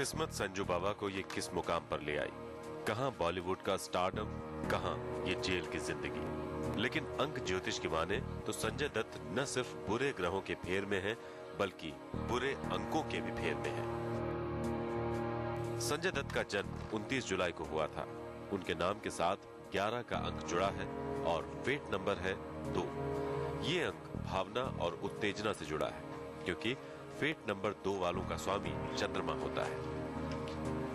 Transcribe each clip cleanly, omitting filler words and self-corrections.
किस्मत संजू बाबा को ये किस मुकाम पर ले आई, कहां बॉलीवुड का स्टारडम, कहां ये जेल की जिंदगी। लेकिन अंक ज्योतिष की माने तो संजय दत्त न सिर्फ बुरे ग्रहों के फेर में है, बल्कि बुरे अंकों के भी फेर में है। संजय दत्त का जन्म 29 जुलाई को हुआ था। उनके नाम के साथ 11 का अंक जुड़ा है और फेट नंबर है 2। ये अंक भावना और उत्तेजना से जुड़ा है, क्योंकि फेट नंबर 2 वालों का स्वामी चंद्रमा होता है।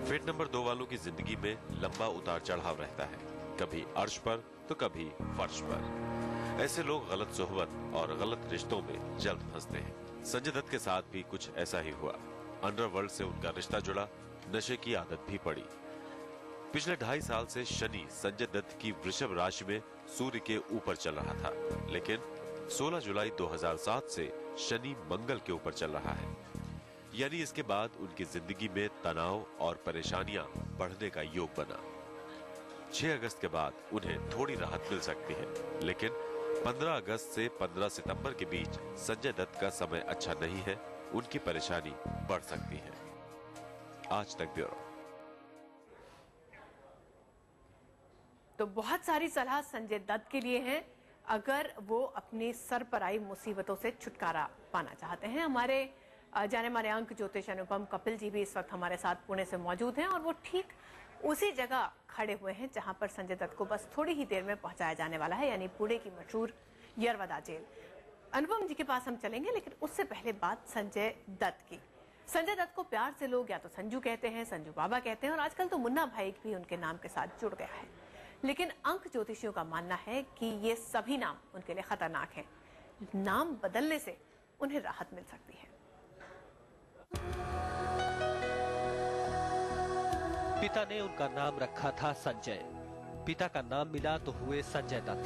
फेट नंबर 2 वालों की जिंदगी में लंबा उतार चढ़ाव रहता है, कभी अर्श पर तो कभी फर्श पर। ऐसे लोग गलत सोहबत और गलत रिश्तों में जल्द फंसते हैं। संजय दत्त के साथ भी कुछ ऐसा ही हुआ। अंडरवर्ल्ड से उनका रिश्ता जुड़ा, नशे की आदत भी पड़ी। पिछले 2.5 साल से शनि संजय दत्त की वृषभ राशि में सूर्य के ऊपर चल रहा था, लेकिन 16 जुलाई 2007 से शनि मंगल के ऊपर चल रहा है। यानी इसके बाद उनकी जिंदगी में तनाव और परेशानियां बढ़ने का योग बना। 6 अगस्त के बाद उन्हें थोड़ी राहत मिल सकती है, लेकिन 15 अगस्त से 15 सितंबर के बीच संजय दत्त का समय अच्छा नहीं है। उनकी परेशानी बढ़ सकती है। आज तक ब्यूरो। तो बहुत सारी सलाह संजय दत्त के लिए है, अगर वो अपनी सर पर आई मुसीबतों से छुटकारा पाना चाहते हैं। हमारे जाने माने अंक ज्योतिष अनुपम कपिल जी भी इस वक्त हमारे साथ पुणे से मौजूद हैं और वो ठीक उसी जगह खड़े हुए हैं जहां पर संजय दत्त को बस थोड़ी ही देर में पहुंचाया जाने वाला है, यानी पुणे की मशहूर यरवदा जेल। अनुपम जी के पास हम चलेंगे, लेकिन उससे पहले बात संजय दत्त की। संजय दत्त को प्यार से लोग या तो संजू कहते हैं, संजू बाबा कहते हैं, और आजकल तो मुन्ना भाई भी उनके नाम के साथ जुड़ गया है। लेकिन अंक ज्योतिषियों का मानना है कि ये सभी नाम उनके लिए खतरनाक हैं। नाम बदलने से उन्हें राहत मिल सकती है। पिता ने उनका नाम रखा था संजय। पिता का नाम मिला तो हुए संजय दत्त।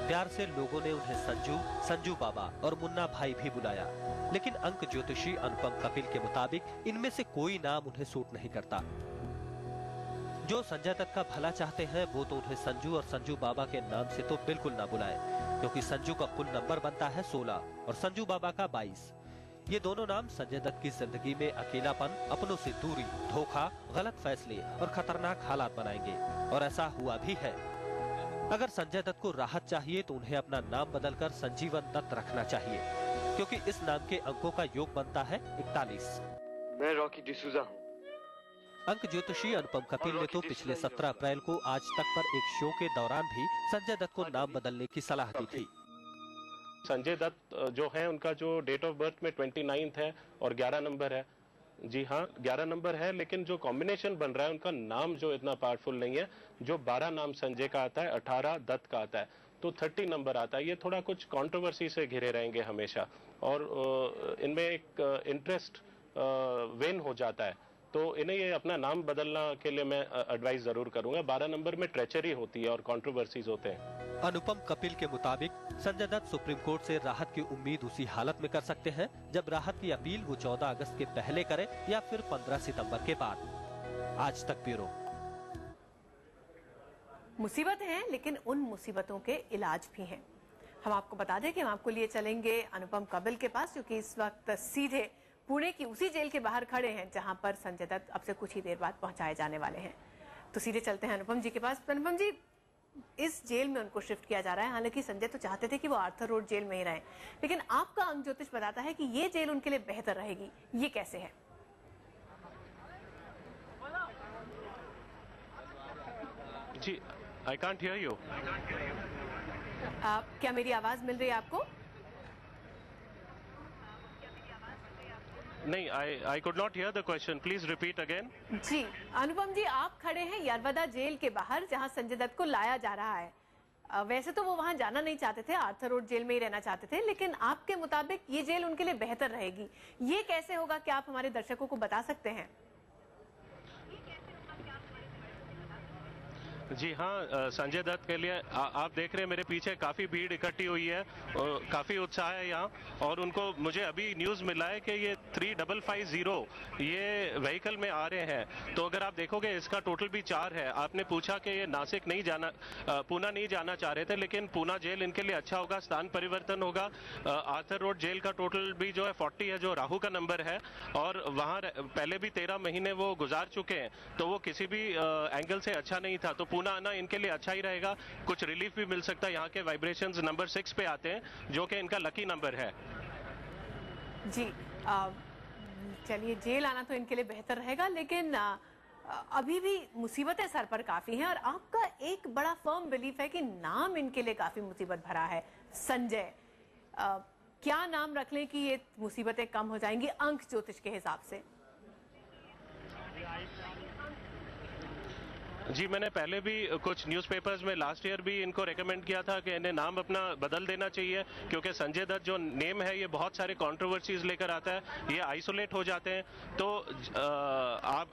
प्यार से लोगों ने उन्हें संजू, संजू बाबा और मुन्ना भाई भी बुलाया। लेकिन अंक ज्योतिषी अनुपम कपिल के मुताबिक इनमें से कोई नाम उन्हें सूट नहीं करता। जो संजय दत्त का भला चाहते हैं वो तो उन्हें संजू और संजू बाबा के नाम से तो बिल्कुल ना बुलाए, क्योंकि संजू का कुल नंबर बनता है 16 और संजू बाबा का 22। ये दोनों नाम संजय दत्त की जिंदगी में अकेलापन, अपनों से दूरी, धोखा, गलत फैसले और खतरनाक हालात बनाएंगे, और ऐसा हुआ भी है। अगर संजय दत्त को राहत चाहिए तो उन्हें अपना नाम बदलकर संजीवन दत्त रखना चाहिए, क्योंकि इस नाम के अंकों का योग बनता है 41। मैं रॉकी डिसूजा हूँ। अंक ज्योतिषी अनुपम कपिल ने तो पिछले 17 अप्रैल को आज तक पर एक शो के दौरान भी संजय दत्त को नाम बदलने की सलाह दी थी। संजय दत्त जो है, उनका जो डेट ऑफ बर्थ में 29 है और 11 नंबर है। जी हाँ, 11 नंबर है, लेकिन जो कॉम्बिनेशन बन रहा है उनका नाम जो इतना पावरफुल नहीं है। जो 12 नाम संजय का आता है, 18 दत्त का आता है, तो 30 नंबर आता है। ये थोड़ा कुछ कंट्रोवर्सी से घिरे रहेंगे हमेशा, और इनमें एक इंटरेस्ट वेन हो जाता है। तो इन्हें ये अपना नाम बदलना के लिए मैं एडवाइस जरूर करूंगा। 12 नंबर में ट्रेचरी होती है और कंट्रोवर्सीज होते हैं। अनुपम कपिल के मुताबिक संजय दत्त सुप्रीम कोर्ट से राहत की उम्मीद उसी हालत में कर सकते हैं जब राहत की अपील वो 14 अगस्त के पहले करे या फिर 15 सितंबर के बाद। आज तक ब्यूरो। मुसीबत है, लेकिन उन मुसीबतों के इलाज भी हैं। हम आपको बता दें कि हम आपको लिए चलेंगे अनुपम कपिल के पास, क्योंकि इस वक्त सीधे पुणे की उसी जेल के बाहर खड़े हैं जहां पर संजय दत्त अब से कुछ ही देर बाद पहुंचाए जाने वाले हैं। तो सीधे चलते हैं अनुपम जी के पास। अनुपम जी, इस जेल में उनको शिफ्ट किया जा रहा है। हालांकि संजय तो चाहते थे कि वो आर्थर रोड जेल में ही रहें, लेकिन आपका अंक ज्योतिष बताता है कि ये जेल उनके लिए बेहतर रहेगी। ये कैसे है? जी, आई कांट हियर यू। क्या मेरी आवाज मिल रही है आपको? नहीं, I could not hear the question, please repeat again. जी अनुपम जी, आप खड़े हैं यरवदा जेल के बाहर जहां संजय दत्त को लाया जा रहा है। वैसे तो वो वहां जाना नहीं चाहते थे, आर्थर रोड जेल में ही रहना चाहते थे, लेकिन आपके मुताबिक ये जेल उनके लिए बेहतर रहेगी। ये कैसे होगा, क्या आप हमारे दर्शकों को बता सकते हैं? जी हाँ, संजय दत्त के लिए आप देख रहे हैं मेरे पीछे काफी भीड़ इकट्ठी हुई है, काफी उत्साह है यहाँ। और उनको मुझे अभी न्यूज मिला है कि ये 3550 ये व्हीकल में आ रहे हैं। तो अगर आप देखोगे इसका टोटल भी 4 है। आपने पूछा कि ये नासिक नहीं जाना, पूना नहीं जाना चाह रहे थे, लेकिन पूना जेल इनके लिए अच्छा होगा, स्थान परिवर्तन होगा। आर्थर रोड जेल का टोटल भी जो है 40 है, जो राहु का नंबर है, और वहाँ पहले भी 13 महीने वो गुजार चुके हैं, तो वो किसी भी एंगल से अच्छा नहीं था। तो पूना आना इनके लिए अच्छा ही रहेगा, कुछ रिलीफ भी मिल सकता है। यहाँ के वाइब्रेशंस नंबर 6 पे आते हैं, जो कि इनका लकी नंबर है। जी चलिए, जेल आना तो इनके लिए बेहतर रहेगा, लेकिन अभी भी मुसीबतें सर पर काफी हैं। और आपका एक बड़ा फर्म बिलीफ है कि नाम इनके लिए काफी मुसीबत भरा है, संजय। क्या नाम रख लें कि ये मुसीबतें कम हो जाएंगी अंक ज्योतिष के हिसाब से? जी, मैंने पहले भी कुछ न्यूज़पेपर्स में लास्ट ईयर भी इनको रेकमेंड किया था कि इन्हें नाम अपना बदल देना चाहिए, क्योंकि संजय दत्त जो नेम है ये बहुत सारे कंट्रोवर्सीज लेकर आता है, ये आइसोलेट हो जाते हैं। तो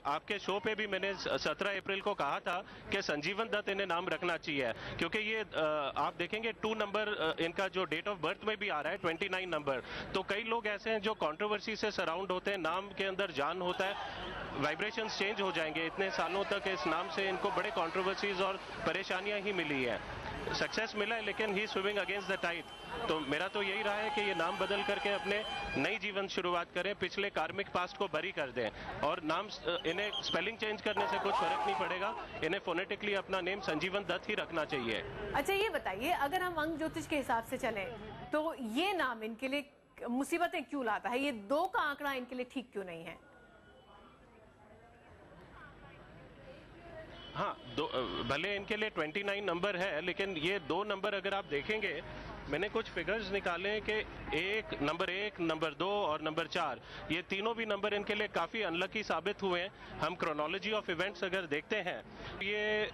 आपके शो पे भी मैंने 17 अप्रैल को कहा था कि संजीवन दत्त इन्हें नाम रखना चाहिए, क्योंकि ये आप देखेंगे 2 नंबर इनका जो डेट ऑफ बर्थ में भी आ रहा है 29 नंबर। तो कई लोग ऐसे हैं जो कंट्रोवर्सी से सराउंड होते हैं, नाम के अंदर जान होता है, वाइब्रेशंस चेंज हो जाएंगे। इतने सालों तक इस नाम से इनको बड़े कंट्रोवर्सीज और परेशानियां ही मिली है। सक्सेस मिला है, लेकिन ही स्विमिंग अगेंस्ट द टाइड। तो मेरा तो यही रहा है कि ये नाम बदल करके अपने नई जीवन शुरुआत करें, पिछले कार्मिक पास्ट को बरी कर दें। और नाम इन्हें स्पेलिंग चेंज करने से कुछ फर्क नहीं पड़ेगा, इन्हें फोनेटिकली अपना नेम संजीवन दत्त ही रखना चाहिए। अच्छा, ये बताइए, अगर हम अंक ज्योतिष के हिसाब से चलें तो ये नाम इनके लिए मुसीबतें क्यों लाता है? ये 2 का आंकड़ा इनके लिए ठीक क्यों नहीं है? हाँ, भले इनके लिए 29 नंबर है, लेकिन ये 2 नंबर अगर आप देखेंगे, मैंने कुछ फिगर्स निकाले कि नंबर 1, नंबर 2 और नंबर 4, ये तीनों भी नंबर इनके लिए काफी अनलकी साबित हुए हैं। हम क्रोनोलॉजी ऑफ इवेंट्स अगर देखते हैं, ये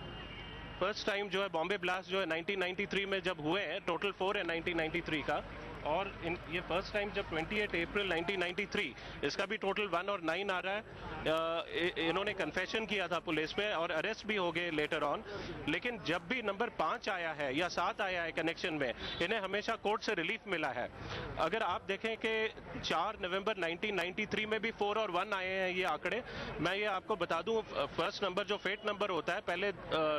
फर्स्ट टाइम जो है बॉम्बे ब्लास्ट जो है 1993 में जब हुए हैं, टोटल 4 है 1993 का। और ये फर्स्ट टाइम जब 28 अप्रैल 1993, इसका भी टोटल 1 और 9 आ रहा है। इन्होंने कन्फेशन किया था पुलिस में और अरेस्ट भी हो गए लेटर ऑन। लेकिन जब भी नंबर 5 आया है या 7 आया है कनेक्शन में, इन्हें हमेशा कोर्ट से रिलीफ मिला है। अगर आप देखें कि 4 नवंबर 1993 में भी 4 और 1 आए हैं ये आंकड़े। मैं ये आपको बता दूं, फर्स्ट नंबर जो फेट नंबर होता है, पहले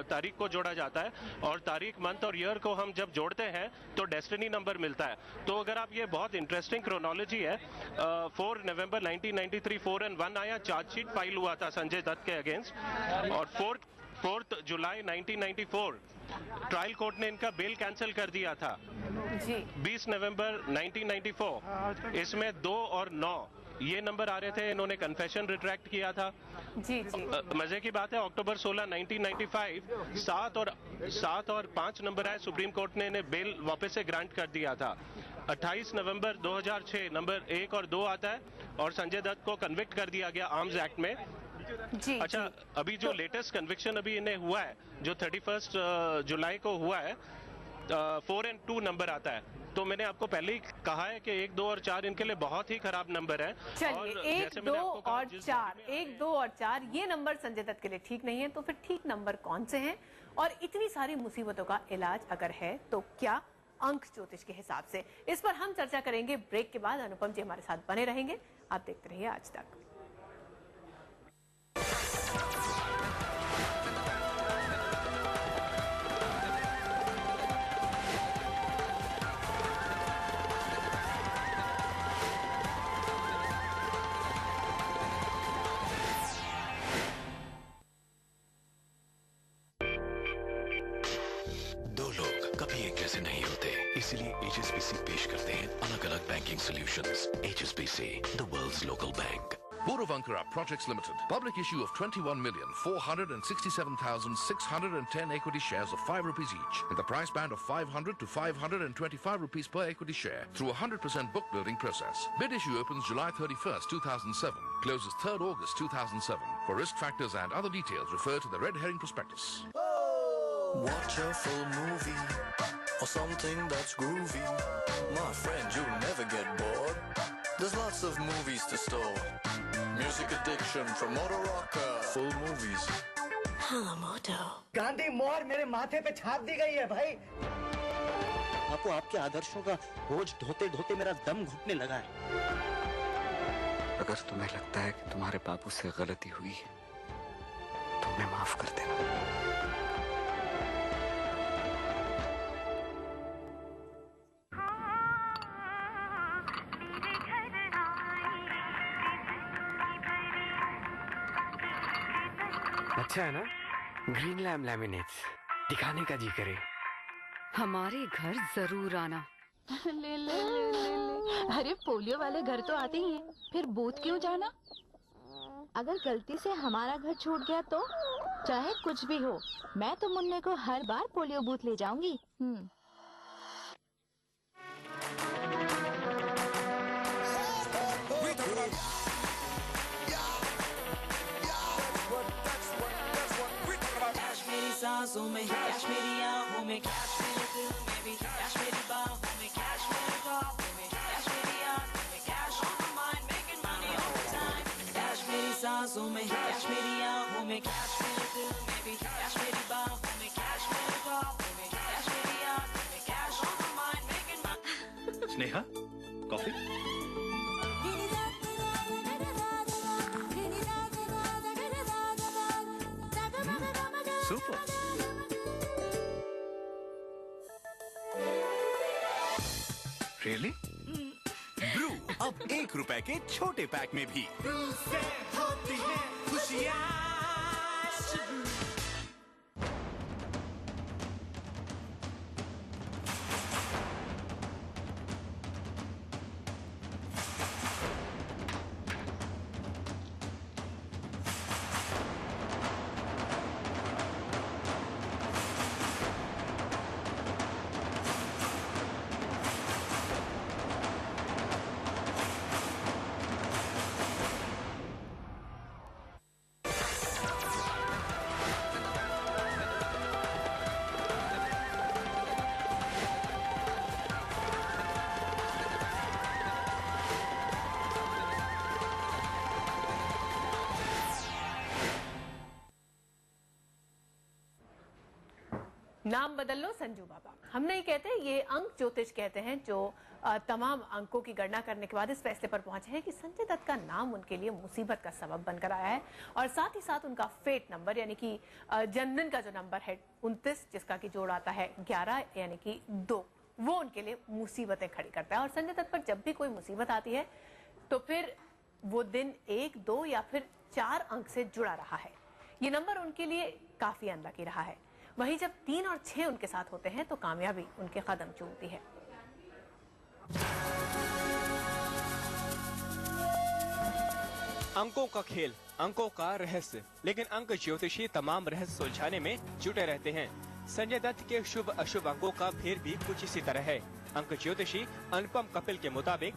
तारीख को जोड़ा जाता है, और तारीख, मंथ और ईयर को हम जब जोड़ते हैं तो डेस्टिनी नंबर मिलता है। तो अगर आप, ये बहुत इंटरेस्टिंग क्रोनोलॉजी है। 4 नवंबर 1993 4 और 1 आया, चार्जशीट फाइल हुआ था संजय दत्त के अगेंस्ट। और 4 जुलाई 1994 ट्रायल कोर्ट ने इनका बेल कैंसिल कर दिया था। जी। 20 नवंबर 1994 इसमें 2 और 9 ये नंबर आ रहे थे, इन्होंने कन्फेशन रिट्रैक्ट किया था। जी जी। मजे की बात है, अक्टूबर 16 1995 7 और 5 नंबर आए, सुप्रीम कोर्ट ने इन्हें बेल वापस से ग्रांट कर दिया था। 28 नवंबर 2006 नंबर 1 और 2 आता है, और संजय दत्त को कन्विक्ट कर दिया गया आर्म्स एक्ट में। जी। अच्छा, अभी जो लेटेस्ट कन्विक्शन अभी इन्हें हुआ है, जो 31 जुलाई को हुआ है, 4 और 2 नंबर आता है। तो मैंने आपको पहले ही कहा है कि 1, 2 और 4 इनके लिए बहुत ही खराब नंबर है। चलिए, 1, 2 और 4, 1, 2 और 4 ये नंबर संजय दत्त के लिए ठीक नहीं है, तो फिर ठीक नंबर कौन से हैं? और इतनी सारी मुसीबतों का इलाज अगर है तो क्या अंक ज्योतिष के हिसाब से? इस पर हम चर्चा करेंगे ब्रेक के बाद। अनुपम जी हमारे साथ बने रहेंगे, आप देखते रहिए आज तक। नहीं होते, इसलिए HSBC पेश करते हैं अलग अलग banking solutions. HSBC, the world's local bank. Boruvankara Projects Limited. Public issue of 21,467,610 equity shares of 5 rupees each in the price band of 500 to 525 rupees per equity share through a 100% book building process. Bid issue opens July 31st, 2007. Closes 3rd August 2007. For risk factors and other details, refer to the red herring prospectus. Watch a full movie or something that's groovy. My friend, you'll never get bored. There's lots of movies to store. Music addiction from Motor Rocker. Full movies. Gandhi मोहर मेरे माथे पे छाप दी गई है भाई। आपको आपके आदर्शों का बोझ ढोते ढोते मेरा दम घुटने लगा है। अगर तुम्हें लगता है कि तुम्हारे बाबू से गलती हुई है तो उन्हें माफ कर देना। अच्छा है ना, ग्रीन लैम लैमिनेट्स दिखाने का जी करे। हमारे घर जरूर आना। ले ले ले ले ले। अरे पोलियो वाले घर तो आते ही हैं, फिर बूथ क्यों जाना? अगर गलती से हमारा घर छूट गया तो चाहे कुछ भी हो, मैं तो मुन्ने को हर बार पोलियो बूथ ले जाऊंगी। सांसों में कैश मेरी आँखों में, कैश मेरे दिल में भी, कैश मेरी बाहों में, कैश मेरे ख्वाबों में, कैश मेरी आँखों में, cash on my mind, making money all the time। Cash मेरी सांसों में, कैश मेरी आँखों में, कैश मेरे दिल में भी, कैश मेरी बाहों में, कैश मेरे ख्वाबों में, कैश मेरी आँखों में, cash on my mind, making money। Sneha, coffee? Super. Really? Bru अब ₹1 के छोटे पैक में भी। ब्रू से होती है खुशियाँ। नाम बदल लो संजू बाबा। हम नहीं कहते, ये अंक ज्योतिष कहते हैं, जो तमाम अंकों की गणना करने के बाद इस फैसले पर पहुंचे हैं कि संजय दत्त का नाम उनके लिए मुसीबत का सबब बनकर आया है, और साथ ही साथ उनका फेट नंबर यानी कि जन्मदिन का जो नंबर है 29, जिसका की जोड़ आता है 11 यानी कि 2, वो उनके लिए मुसीबतें खड़ी करता है। और संजय दत्त पर जब भी कोई मुसीबत आती है तो फिर वो दिन 1, 2 या फिर 4 अंक से जुड़ा रहा है। ये नंबर उनके लिए काफी अनलकी रहा है। वहीं जब 3 और 6 उनके साथ होते हैं तो कामयाबी उनके कदम चूमती है। अंकों का खेल, अंकों का रहस्य, लेकिन अंक ज्योतिषी तमाम रहस्य सुलझाने में जुटे रहते हैं। संजय दत्त के शुभ अशुभ अंकों का फिर भी कुछ इसी तरह है। अंक ज्योतिषी अनुपम कपिल के मुताबिक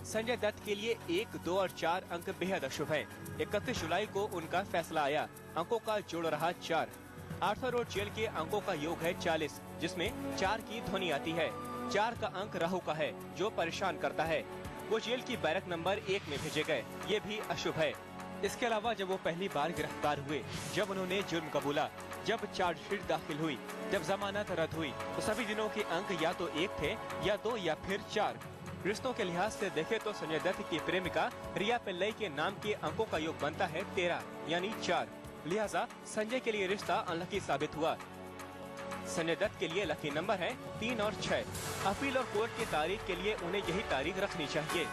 संजय दत्त के लिए 1, 2 और 4 अंक बेहद अशुभ है। 31 जुलाई को उनका फैसला आया। अंकों का जोड़ रहा 4। आर्थर रोड जेल के अंकों का योग है 40, जिसमें 4 की ध्वनि आती है। 4 का अंक राहु का है, जो परेशान करता है। वो जेल की बैरक नंबर 1 में भेजे गए, ये भी अशुभ है। इसके अलावा जब वो पहली बार गिरफ्तार हुए, जब उन्होंने जुर्म कबूला, जब चार्जशीट दाखिल हुई, जब जमानत रद्द हुई, तो सभी दिनों के अंक या तो 1 थे या 2 या फिर 4। रिश्तों के लिहाज से देखे तो संजय दत्त की प्रेमिका रिया पिल्लई के नाम के अंकों का योग बनता है 13 यानी 4। लिहाजा संजय के लिए रिश्ता अनलकी साबित हुआ। संजय दत्त के लिए लकी नंबर है 3 और 6। अपील और कोर्ट की तारीख के लिए उन्हें यही तारीख रखनी चाहिए।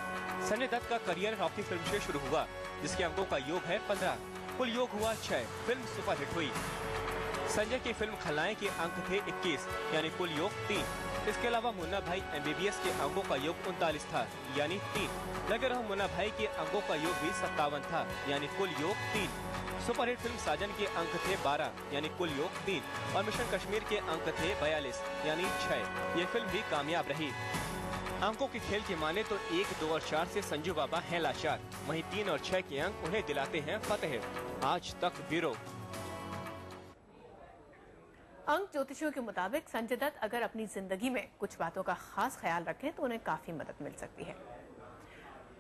संजय दत्त का करियर रॉकी फिल्म से शुरू हुआ, जिसके अंकों का योग है 15। कुल योग हुआ 6। फिल्म सुपरहिट हुई। संजय की फिल्म खलनायक के अंक थे 21 यानी कुल योग 3। इसके अलावा मुन्ना भाई MBBS के अंकों का योग 39 था यानी 3। लगे रहो मुन्ना भाई के अंकों का योग भी 57 था यानी कुल योग 3। सुपरहिट फिल्म साजन के अंक थे 12 यानी कुल योग 3 और मिशन कश्मीर के अंक थे 42 यानी 6। ये फिल्म भी कामयाब रही। अंकों के खेल की माने तो 1, 2 और 4 से संजू बाबा हैं लाचार, वहीं 3 और 6 के अंक उन्हें दिलाते हैं फतेह। आज तक ब्यूरो। अंक ज्योतिषियों के मुताबिक संजय दत्त अगर अपनी जिंदगी में कुछ बातों का खास ख्याल रखें तो उन्हें काफी मदद मिल सकती है।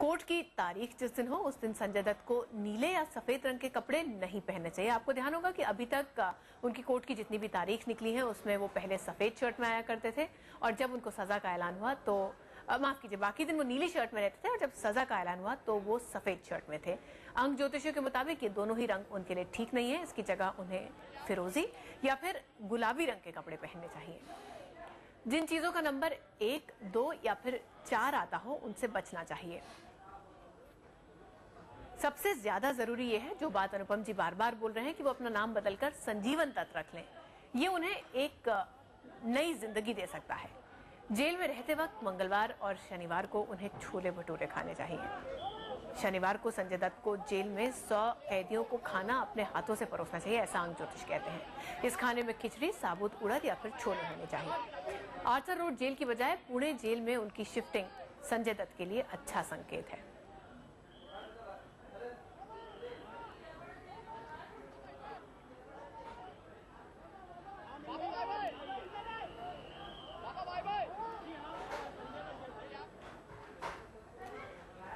कोर्ट की तारीख जिस दिन हो उस दिन संजय दत्त को नीले या सफेद रंग के कपड़े नहीं पहनने चाहिए। आपको ध्यान होगा कि अभी तक उनकी कोर्ट की जितनी भी तारीख निकली है उसमें वो पहले सफेद शर्ट में आया करते थे और जब उनको सजा का ऐलान हुआ तो माफ कीजिए, बाकी दिन वो नीली शर्ट में रहते थे और जब सजा का ऐलान हुआ तो वो सफेद शर्ट में थे। अंक ज्योतिषियों के मुताबिक ये दोनों ही रंग उनके लिए ठीक नहीं है। इसकी जगह उन्हें फिरोजी या फिर गुलाबी रंग के कपड़े पहनने चाहिए। जिन चीजों का नंबर 1, 2 या फिर 4 आता हो उनसे बचना चाहिए। सबसे ज्यादा जरूरी ये है, जो बात अनुपम जी बार बार बोल रहे हैं, कि वो अपना नाम बदलकर संजीवन दत्त रख लें। ये उन्हें एक नई जिंदगी दे सकता है। जेल में रहते वक्त मंगलवार और शनिवार को उन्हें छोले भटूरे खाने चाहिए। शनिवार को संजय दत्त को जेल में 100 कैदियों को खाना अपने हाथों से परोसना चाहिए, ऐसा अंक ज्योतिष कहते हैं। इस खाने में खिचड़ी, साबुत उड़द या फिर छोले होने चाहिए। आर्थर रोड जेल की बजाय पुणे जेल में उनकी शिफ्टिंग संजय दत्त के लिए अच्छा संकेत है।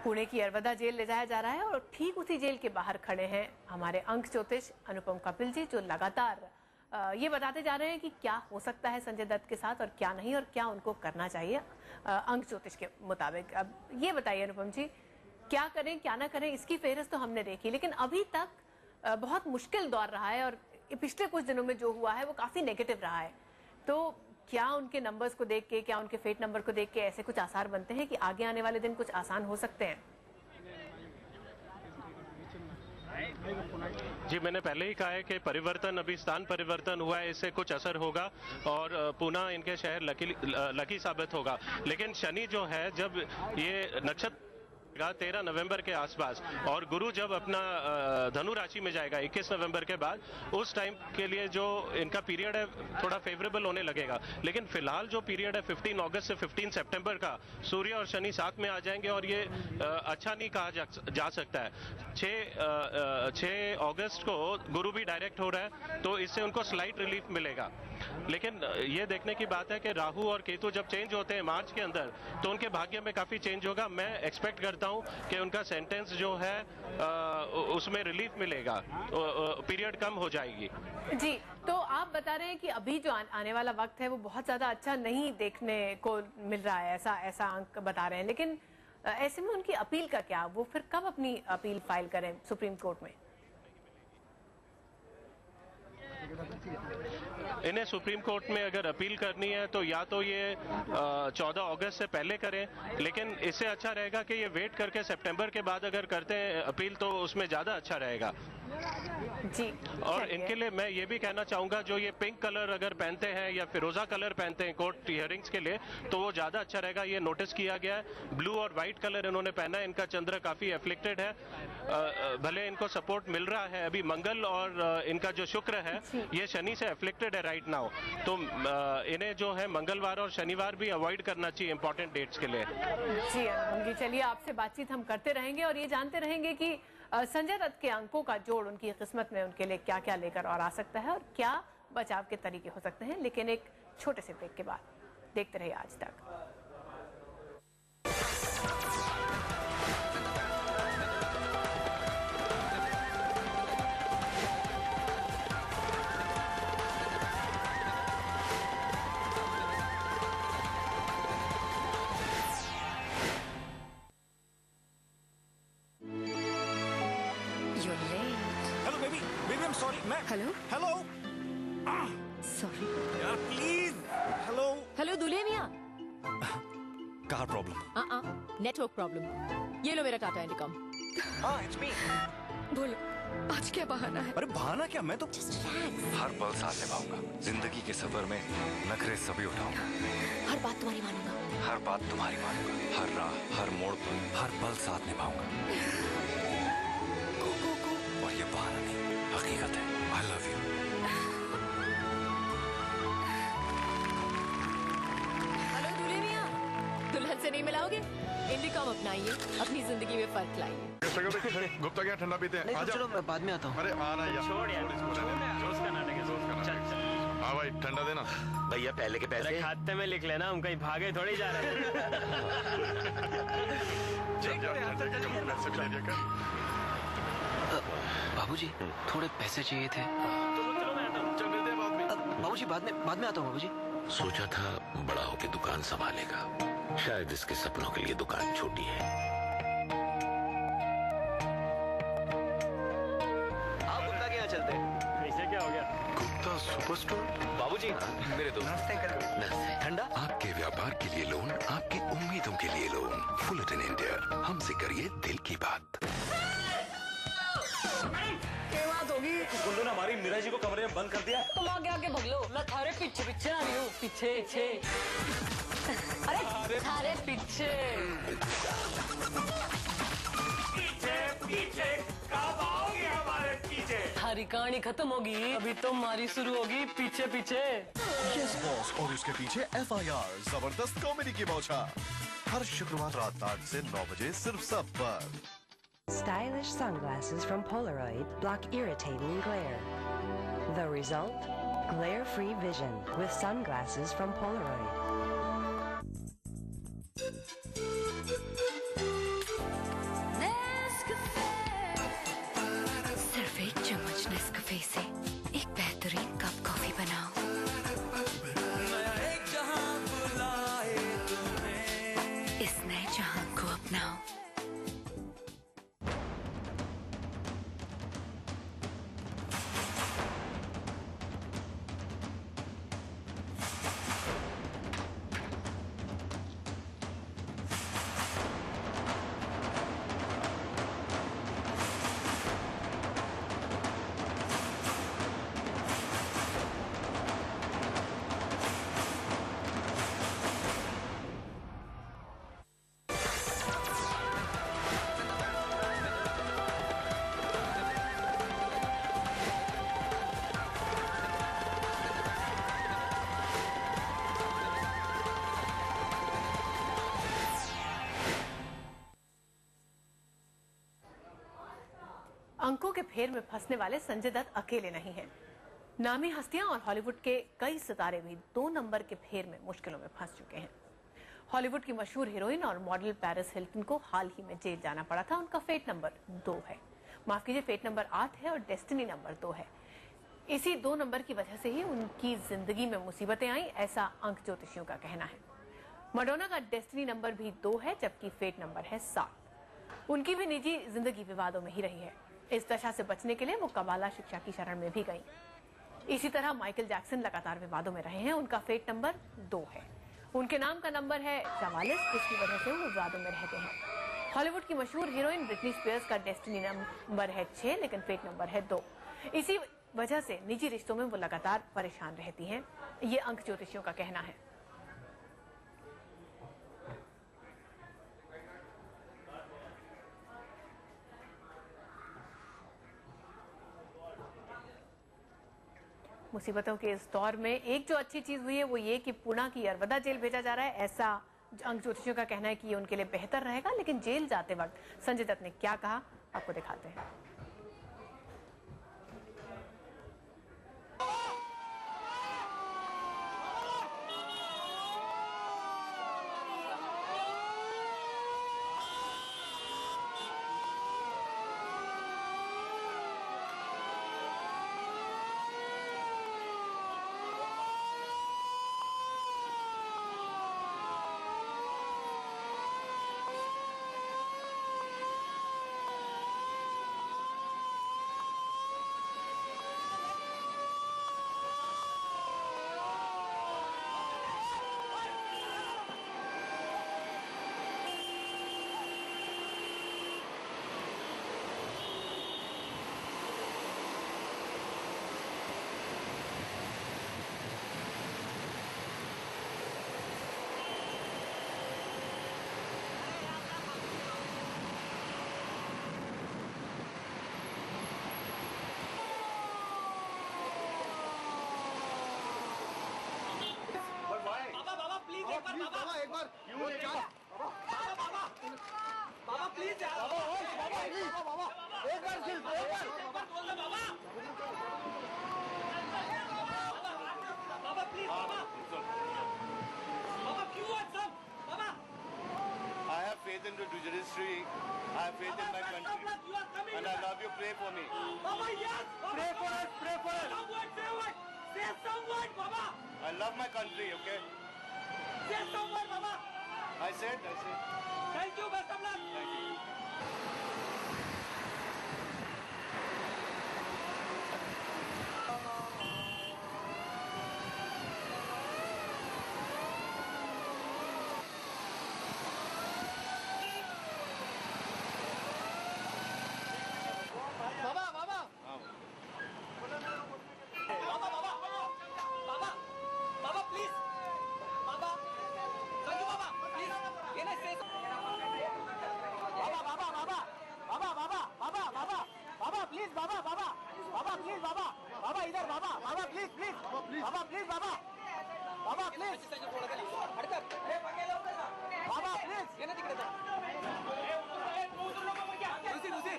पुणे की अरवदा जेल ले जाया जा रहा है और ठीक उसी जेल के बाहर खड़े हैं हमारे अंक ज्योतिष अनुपम कपिल जी, जो लगातार ये बताते जा रहे हैं कि क्या हो सकता है संजय दत्त के साथ और क्या नहीं, और क्या उनको करना चाहिए अंक ज्योतिष के मुताबिक। अब ये बताइए अनुपम जी, क्या करें क्या ना करें, इसकी फेहरिस्त तो हमने देखी, लेकिन अभी तक बहुत मुश्किल दौर रहा है और पिछले कुछ दिनों में जो हुआ है वो काफी नेगेटिव रहा है। तो क्या उनके नंबर्स को देख के, क्या उनके फेट नंबर को देख के ऐसे कुछ आसार बनते हैं कि आगे आने वाले दिन कुछ आसान हो सकते हैं? जी, मैंने पहले ही कहा है कि परिवर्तन, अभी स्थान परिवर्तन हुआ है, इससे कुछ असर होगा और पुनः इनके शहर लकी साबित होगा। लेकिन शनि जो है, जब ये नक्षत्र 13 नवंबर के आसपास और गुरु जब अपना धनु राशि में जाएगा 21 नवंबर के बाद, उस टाइम के लिए जो इनका पीरियड है थोड़ा फेवरेबल होने लगेगा। लेकिन फिलहाल जो पीरियड है 15 अगस्त से 15 सितंबर का, सूर्य और शनि साथ में आ जाएंगे और ये अच्छा नहीं कहा जा सकता है। 6 अगस्त को गुरु भी डायरेक्ट हो रहा है, तो इससे उनको स्लाइट रिलीफ मिलेगा। लेकिन ये देखने की बात है कि राहु और केतु जब चेंज होते हैं मार्च के अंदर, तो उनके भाग्य में काफी चेंज होगा। मैं एक्सपेक्ट करता हूं कि उनका सेंटेंस जो है उसमें रिलीफ मिलेगा, पीरियड कम हो जाएगी। जी, तो आप बता रहे हैं कि अभी जो आने वाला वक्त है वो बहुत ज्यादा अच्छा नहीं देखने को मिल रहा है, ऐसा अंक बता रहे हैं। लेकिन ऐसे में उनकी अपील का क्या, वो फिर कब अपनी अपील फाइल करें सुप्रीम कोर्ट में? इन्हें सुप्रीम कोर्ट में अगर अपील करनी है तो या तो ये 14 अगस्त से पहले करें, लेकिन इससे अच्छा रहेगा कि ये वेट करके सितंबर के बाद अगर करते हैं अपील तो उसमें ज्यादा अच्छा रहेगा। जी, और इनके लिए मैं ये भी कहना चाहूंगा, जो ये पिंक कलर अगर पहनते हैं या फिरोजा कलर पहनते हैं कोर्ट हियरिंग्स के लिए, तो वो ज्यादा अच्छा रहेगा। ये नोटिस किया गया है। ब्लू और व्हाइट कलर इन्होंने पहना है, इनका चंद्र काफी एफ्लिक्टेड है। भले इनको सपोर्ट मिल रहा है, अभी मंगल और इनका जो शुक्र है ये शनि से एफ्लिक्टेड है राइट नाउ, तो इन्हें जो है मंगलवार और शनिवार भी अवॉइड करना चाहिए इंपॉर्टेंट डेट्स के लिए। जी अनुपम जी, चलिए आपसे बातचीत हम करते रहेंगे और ये जानते रहेंगे कि संजय दत्त के अंकों का जोड़ उनकी किस्मत में उनके लिए क्या क्या लेकर और आ सकता है और क्या बचाव के तरीके हो सकते हैं। लेकिन एक छोटे से ब्रेक के बाद देखते रहिए आज तक। हेलो सॉरी यार, प्लीज। हेलो दूल्हे मियाँ। Car problem, network problem. ये लो मेरा टाटा इंडिकॉम। हाँ, इट्स मी। बोलो आज क्या बहाना है? अरे बहाना क्या, मैं तो हर पल साथ निभाऊंगा। जिंदगी के सफर में नखरे सभी उठाऊंगा। हर बात तुम्हारी मानूंगा। हर बात तुम्हारी मानूंगा। हर राह, हर मोड़ पर, हर पल साथ निभाऊंगा। और ये बहाना नहीं, हकीकत है। I love you. हेलो दूल्हे मियाँ, दुल्हन से नहीं मिलाओगे? इंडिकॉम अपनाइए, अपनी जिंदगी में फर्क लाइए। गुप्ता क्या ठंडा पीते हैं? चलो मैं बाद में आता हूँ। अरे आना यार, छोड़ यार, जोश का नाटक है। हाँ भाई, ठंडा देना भैया। पहले के पैसे खाते में लिख लेना, हम कहीं भागे थोड़ी जा रहे हैं। बाबूजी थोड़े पैसे चाहिए थे। बाबूजी बाद में आता हूँ बाबूजी। सोचा था बड़ा होके दुकान संभालेगा, शायद इसके सपनों के लिए दुकान छोटी है। आप गुप्ता के यहाँ चलते हैं। इसे क्या हो गया? Gupta super store. बाबूजी मेरे दोस्त। नमस्ते। ठंडा। आपके व्यापार के लिए लोन, आपकी उम्मीदों के लिए लोन। फुलटन इंडिया, हमसे करिए दिल की बात। क्या बात होगी? गुंडों ने हमारी मीरा जी को कमरे में बंद कर दिया। तुम आगे आगे भग लो, मैं थारे पीछे पीछे आ रही हूँ। पीछे अरे थारे पीछे कब आओगे हमारे पीछे? थारी कहानी खत्म होगी, अभी तो हमारी शुरू होगी। पीछे यस बॉस और उसके पीछे FIR, जबरदस्त कॉमेडी की बौछार। हर शुक्रवार रात 8 से 9 बजे सिर्फ सब पर। Stylish sunglasses from Polaroid block irritating glare. The result? Glare-free vision with sunglasses from Polaroid. सिर्फ एक चम्मच नेस्कैफे से एक बेहतरीन कप कॉफी बनाओ। इस नए जहां को अपनाओ। अंकों के फेर में फंसने वाले संजय दत्त अकेले नहीं हैं। नामी हस्तियां और हॉलीवुड के कई सितारे भी 2 नंबर के फेर में मुश्किलों में फंस चुके हैं। हॉलीवुड की मशहूर हीरोइन और मॉडल पेरिस हिल्टन को हाल ही में जेल जाना पड़ा था। उनका फेट नंबर 2 है, माफ कीजिए फेट नंबर 8 है और डेस्टिनी नंबर 2 है। इसी 2 नंबर की वजह से ही उनकी जिंदगी में मुसीबतें आई, ऐसा अंक ज्योतिषियों का कहना है। मैडोना का डेस्टिनी नंबर भी 2 है, जबकि फेट नंबर है 7। उनकी भी निजी जिंदगी विवादों में ही रही है। इस दशा से बचने के लिए वो कबाला शिक्षा की शरण में भी गईं। इसी तरह माइकल जैक्सन लगातार विवादों में रहे हैं। उनका फेट नंबर 2 है। उनके नाम का नंबर है 44, जिसकी वजह से वो विवादों में रहते हैं। हॉलीवुड की मशहूर हीरोइन ब्रिटनी स्पीयर्स का डेस्टिनी नंबर है 6, लेकिन फेट नंबर है 2। इसी वजह से निजी रिश्तों में वो लगातार परेशान रहती हैं। ये अंक ज्योतिषियों का कहना है। मुसीबतों के इस दौर में एक जो अच्छी चीज हुई है वो ये कि पुणे की यरवदा जेल भेजा जा रहा है। ऐसा अंक ज्योतिषियों का कहना है कि ये उनके लिए बेहतर रहेगा। लेकिन जेल जाते वक्त संजय दत्त ने क्या कहा, आपको दिखाते हैं। I have faith faith in the judiciary. I have faith in my country. And I love you. Pray for me. Baba, yes! Pray for us. Pray for us. Some word, say what? Say some word, Baba! I love my country, okay? Say some word, Baba! I said. Thank you, best of luck! Thank you. Baba, Baba! Baba, please! Baba! Sanju Baba, please! Can I say something? Baba, please, Baba, please, Baba! Baba, इधर, Baba, please, Baba, please, Baba! Baba, please! Baba, please! Lucy!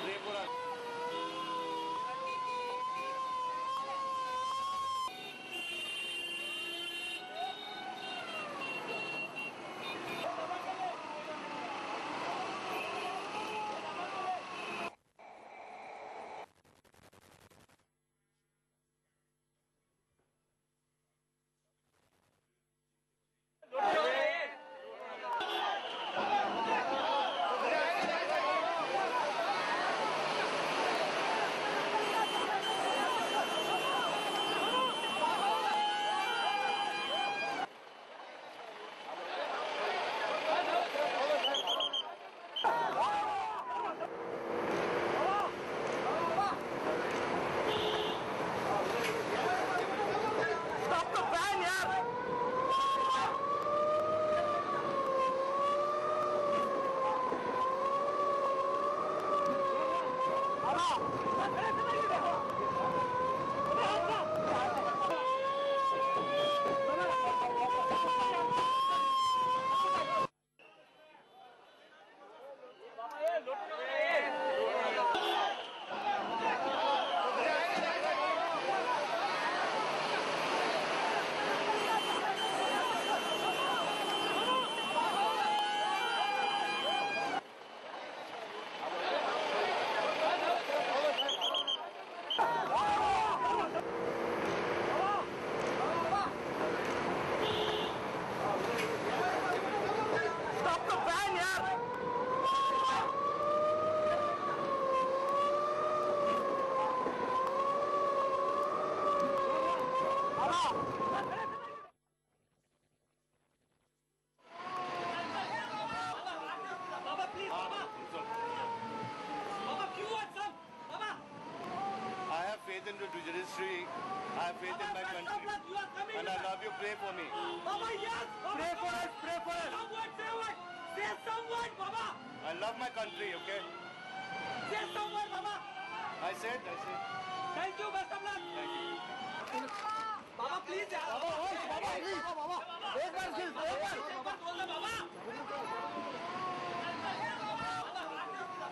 Pray for us. faith in the judiciary. I have faith in my country. And I love you. Pray for me. Baba, yes! Pray for us. Pray for us. Some word, say what? Say some word, Baba! I love my country, okay? Say some word, Baba! I said. Thank you, best of luck! Thank you. Baba, please, yaar! Baba, please! Baba! एक बार please, एक बार! बोल दे, Baba!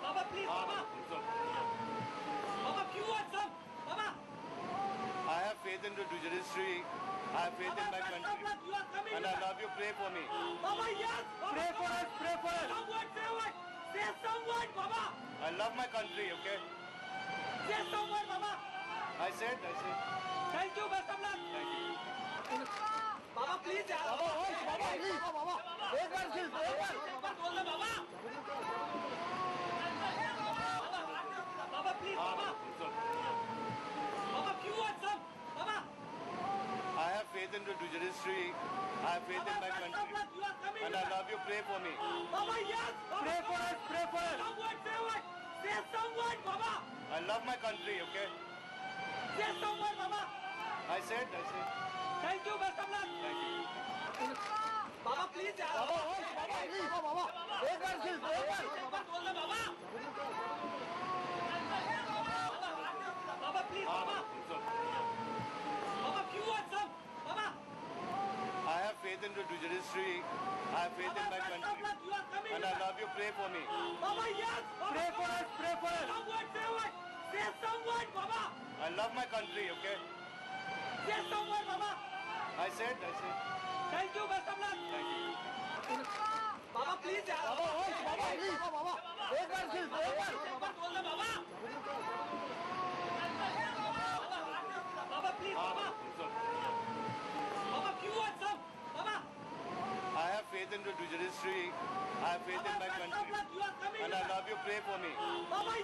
Baba, please, Baba! Baba, few words, sir! Baba! I have faith in the judiciary. I have faith in my country. And I love you. Pray for me. Baba, yes! Pray for us. Pray for us. Some word, say what? Say some word, Baba! I love my country, okay? Say some word, Baba! I said. Thank you, best of luck! Thank you. Baba, please, yaar! Baba, please! एक बार please, एक बार! बोल दे, Baba! Baba, please, Baba! Baba, few words, sir! Baba! I have faith in the judiciary. I have faith in my country. And I love you. Pray for me. Baba, yes! Pray for us. Pray for us. Some word, say what? Say some word, Baba! I love my country, okay? Say some word, Baba! I said. Thank you, best of luck! Thank you. Baba, please, yaar! Baba, please! एक बार please, एक बार! बोल दे, Baba! Baba, please, Baba! Baba, few words, sir! Baba! I have faith in the judiciary. I have faith in my country. And I love you. pray for me. Baba, yes! Pray for us, pray for us! Say what? Say some word, Baba! I love my country, okay? Say some word, Baba! I said. Thank you, best of luck! Thank you. Baba, please, यार! Baba, please! Baba! एक बार सिर्फ, एक बार! बोल दो, Baba! Baba, please, Baba! Baba, few words, some! Baba! I have faith in the judiciary. I have faith in my country. You are coming! And I love you. Pray for me. Baba!